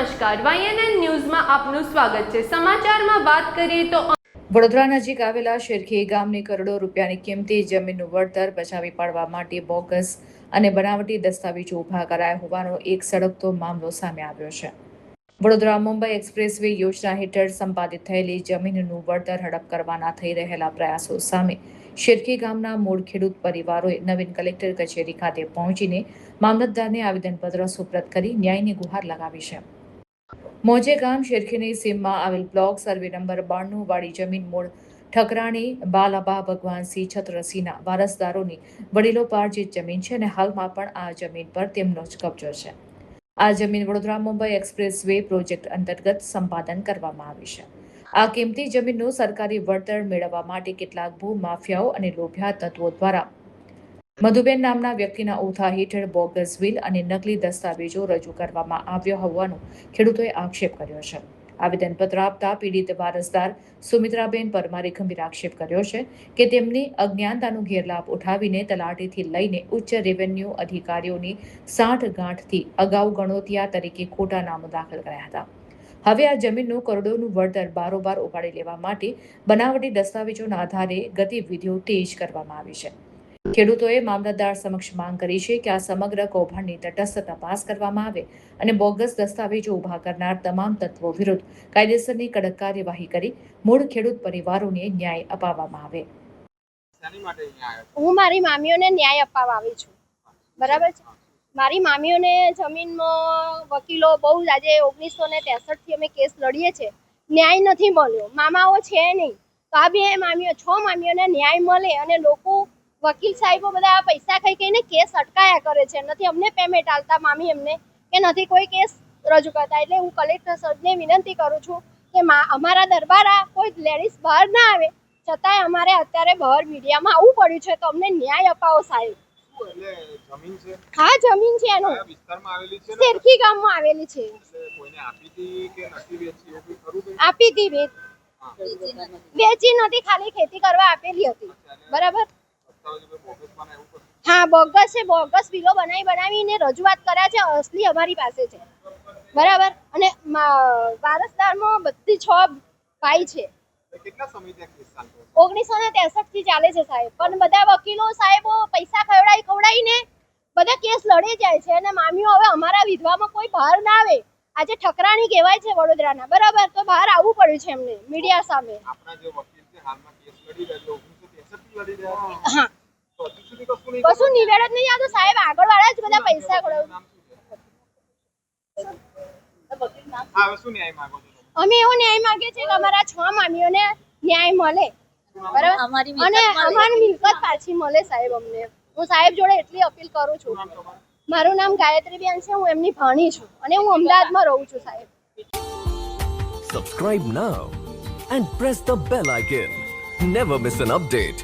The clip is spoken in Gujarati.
નમસ્કાર, YNN ન્યૂઝમાં આપનું સ્વાગત છે। સમાચારમાં વાત કરીએ તો વડોદરા નજીક આવેલા શેરખી ગામની કરોડો રૂપિયાની કિંમતી જમીનનું વળતર બચાવી પાડવા માટે બોગસ અને બનાવટી દસ્તાવેજો ઊભા કરાયા હોવાનો એક સળગતો મામલો સામે આવ્યો છે। વડોદરા મુંબઈ એક્સપ્રેસવે યોજના હેઠળ સંપાદિત થયેલી જમીનનું વળતર હડપ કરવાના થઈ રહેલા પ્રયાસો સામે શેરખી ગામના મૂળ ખેડૂત પરિવારોએ નવીન કલેક્ટર કચેરી ખાતે પહોંચીને મામલતદારને આવેદનપત્ર સુપ્રત કરી ન્યાયની ગુહાર લગાવી છે। મોજે ગામ શેરખીની સીમમાં આવેલ બ્લોક સર્વે નંબર 92 વાળી જમીન મૂળ ઠકરાણી બાલાબા ભગવાનસિંહ છત્રસીના વારસદારોની વડીલોપાર્જિત જમીન છે અને હાલમાં પણ આ જમીન પર તેમનો જ કબજો છે। આ જમીન Vadodara Mumbai express way project અંતર્ગત સંપાદન કરવામાં આવી છે। આ કિંમતી જમીનનું સરકારી વળતર મેળવવા માટે કેટલાક ભૂમાફિયાઓ અને લોભિયા તત્વો દ્વારા મધુબેન નામના વ્યક્તિના ઓથા હેઠળ બોગસ વિલ અને નકલી દસ્તાવેજો રજૂ કરવામાં આવ્યો હોવાનો ખેડૂતોએ આક્ષેપ કર્યો છે। આવેદનપત્ર આપતા પીડિત વારસદાર સુમિત્રાબેન પરમારે ગંભીર આક્ષેપ કર્યો છે કે તેમની અજ્ઞાનતાનો ગેરલાભ ઉઠાવીને તલાટીથી લઈને ઉચ્ચ રેવન્યુ અધિકારીઓની સાંઠગાંઠથી અગાઉ ગણોતિયા તરીકે ખોટા નામો દાખલ કર્યા હતા। હવે આ જમીનનું કરોડોનું વળતર બારોબાર ઉપાડી લેવા માટે બનાવટી દસ્તાવેજોના આધારે ગતિવિધિઓ તેજ કરવામાં આવી છે। ખેડૂતોએ મામલતદાર સમક્ષ માંગ કરી છે કે આ સમગ્ર કૌભાંડની તટસ્થ તપાસ કરવામાં આવે અને બોગસ દસ્તાવેજો ઊભા કરનાર તમામ તત્વો વિરુદ્ધ કાયદેસરની કડક કાર્યવાહી કરી મૂળ ખેડૂત પરિવારોને ન્યાય અપાવવામાં આવે। હું મારી મામીઓને ન્યાય અપાવવા આવી છું, બરાબર છે। મારી મામીઓને જમીનમાં વકીલો બહુ આજે 1963 થી અમે કેસ લડીએ છીએ, ન્યાય નથી મળ્યો, મામાઓ છે નહીં, તો આ બે મામીઓ 6 મામીઓને ન્યાય મળે અને લોકો વકીલ સાહેબો બધા પૈસા ખાઈ ખાઈને કેસ અટકાયા કરે છે, નથી અમને પેમેન્ટ આલતા મામી એમને કે નથી કોઈ કેસ રજૂ કરતા। એટલે હું કલેક્ટર સાહેબને વિનંતી કરું છું કે અમારા દરબારા કોઈ લેડીઝ બહાર ના આવે, છતાંય અમારે અત્યારે બહાર મીડિયામાં આવવું પડ્યું છે, તો અમને ન્યાય અપાવો સાહેબ। હા, જમીન છે એનું શેરખી ગામમાં આવેલી છે। આપી હતી, વેચી નથી, ખાલી ખેતી કરવા આપેલી હતી, બરાબર। હા, બોગસ છે, બોગસ બિલો બનાવીને રજૂઆત કર્યા છે, અસલી અમારી પાસે છે, બરાબર। અને વારસદારમાં બધી 6 ભાઈ છે। 1963 થી ચાલે છે સાહેબ, પણ બધા વકીલો સાહેબો પૈસા ખવડાવીને બધા કેસ લડે જાય છે અને મામીઓ હવે અમારા વિધવામાં કોઈ બહાર ના આવે। આજે ઠકરાણી કહેવાય છે વડોદરાના, બરાબર, તો બહાર આવવું પડ્યું છે એમને મીડિયા સામે। હા, કશું નિવેડો જ નહીં આવતો સાહેબ, આગળ વાળા જ બધા પૈસા અમે એવો ન્યાય માંગીએ છીએ કે અમારા 6 મામીઓને ન્યાય મળે, બરાબર, અને અમારી મિલકત પાછી મળે સાહેબ અમને। હું સાહેબ જોડે એટલી અપીલ કરું છું। મારું નામ ગાયત્રીબેન છે, હું એમની ભાણી છું અને હું અમદાવાદમાં રહું છું સાહેબ। Subscribe now and press the bell icon. Never miss an update.